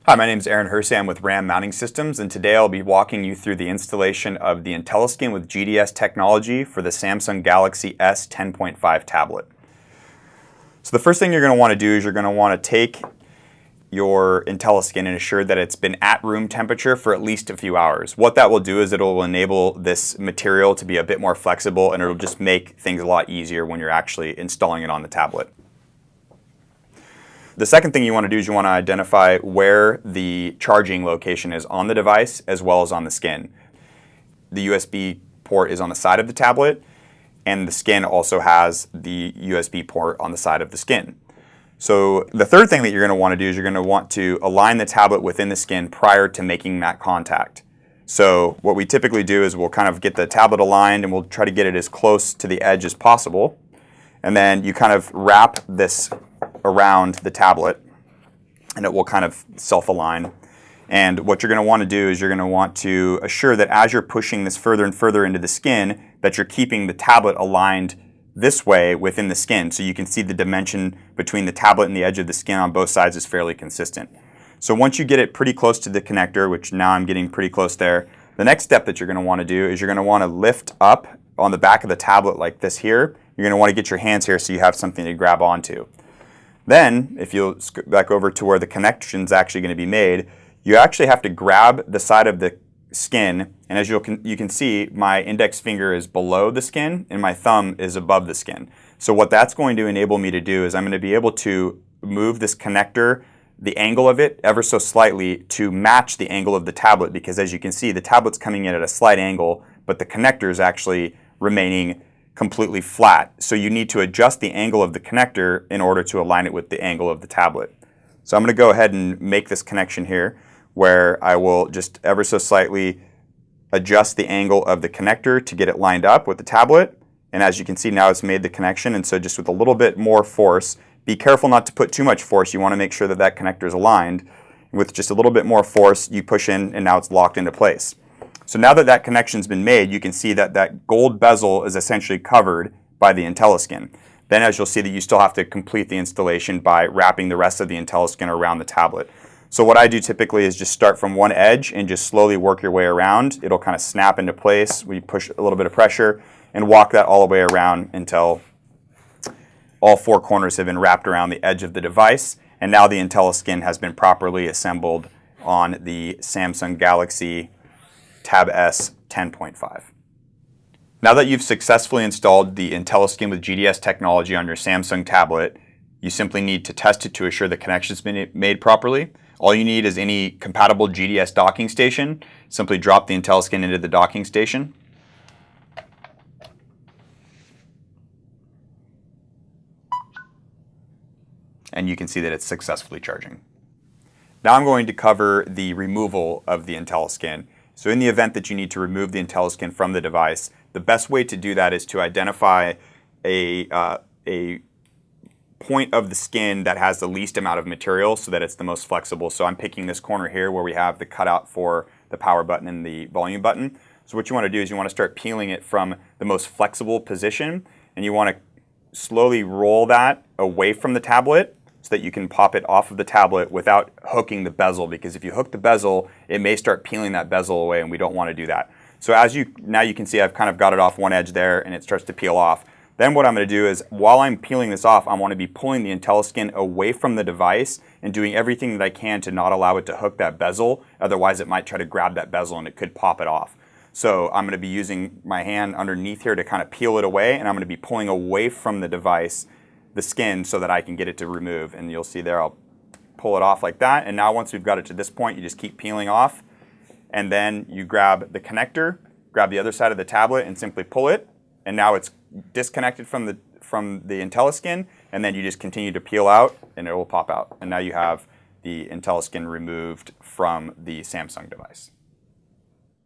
Hi, my name is Aaron Hersey. I'm with RAM Mounting Systems, and today I'll be walking you through the installation of the IntelliSkin with GDS technology for the Samsung Galaxy S 10.5 tablet. So the first thing you're going to want to do is you're going to want to take your IntelliSkin and ensure that it's been at room temperature for at least a few hours. What that will do is it will enable this material to be a bit more flexible, and it'll just make things a lot easier when you're actually installing it on the tablet. The second thing you want to do is you want to identify where the charging location is on the device as well as on the skin. The USB port is on the side of the tablet, and the skin also has the USB port on the side of the skin. So the third thing that you're going to want to do is you're going to want to align the tablet within the skin prior to making that contact. So what we typically do is we'll kind of get the tablet aligned and we'll try to get it as close to the edge as possible. And then you kind of wrap this around the tablet and it will kind of self-align. And what you're going to want to do is you're going to want to assure that as you're pushing this further and further into the skin, that you're keeping the tablet aligned this way within the skin, so you can see the dimension between the tablet and the edge of the skin on both sides is fairly consistent. So once you get it pretty close to the connector, which now I'm getting pretty close there, the next step that you're going to want to do is you're going to want to lift up on the back of the tablet like this here. You're going to want to get your hands here so you have something to grab onto. Then, if you'll scoot back over to where the connection is actually going to be made, you actually have to grab the side of the skin, and as you can see, my index finger is below the skin and my thumb is above the skin. So what that's going to enable me to do is I'm going to be able to move this connector, the angle of it, ever so slightly to match the angle of the tablet, because as you can see, the tablet's coming in at a slight angle, but the connector is actually remaining completely flat. So you need to adjust the angle of the connector in order to align it with the angle of the tablet. So I'm going to go ahead and make this connection here, where I will just ever so slightly adjust the angle of the connector to get it lined up with the tablet. And as you can see, now it's made the connection. And so just with a little bit more force, be careful not to put too much force. You want to make sure that that connector is aligned. With just a little bit more force, you push in and now it's locked into place. So now that that connection's been made, you can see that that gold bezel is essentially covered by the IntelliSkin. Then as you'll see, that you still have to complete the installation by wrapping the rest of the IntelliSkin around the tablet. So what I do typically is just start from one edge and just slowly work your way around. It'll kind of snap into place. We push a little bit of pressure and walk that all the way around until all four corners have been wrapped around the edge of the device. And now the IntelliSkin has been properly assembled on the Samsung Galaxy Tab S 10.5. Now that you've successfully installed the IntelliSkin with GDS technology on your Samsung tablet, you simply need to test it to assure the connection's been made properly. All you need is any compatible GDS docking station. Simply drop the IntelliSkin into the docking station. And you can see that it's successfully charging. Now I'm going to cover the removal of the IntelliSkin. So in the event that you need to remove the IntelliSkin from the device, the best way to do that is to identify a point of the skin that has the least amount of material so that it's the most flexible. So I'm picking this corner here where we have the cutout for the power button and the volume button. So what you want to do is you want to start peeling it from the most flexible position, and you want to slowly roll that away from the tablet so that you can pop it off of the tablet without hooking the bezel, because if you hook the bezel, it may start peeling that bezel away, and we don't want to do that. So now you can see I've kind of got it off one edge there and it starts to peel off. Then what I'm going to do is, while I'm peeling this off, I want to be pulling the IntelliSkin away from the device and doing everything that I can to not allow it to hook that bezel. Otherwise, it might try to grab that bezel and it could pop it off. So I'm going to be using my hand underneath here to kind of peel it away, and I'm going to be pulling away from the device, the skin, so that I can get it to remove. And you'll see there, I'll pull it off like that. And now once we've got it to this point, you just keep peeling off. And then you grab the connector, grab the other side of the tablet and simply pull it. And now it's disconnected from the IntelliSkin, and then you just continue to peel out and it will pop out. And now you have the IntelliSkin removed from the Samsung device.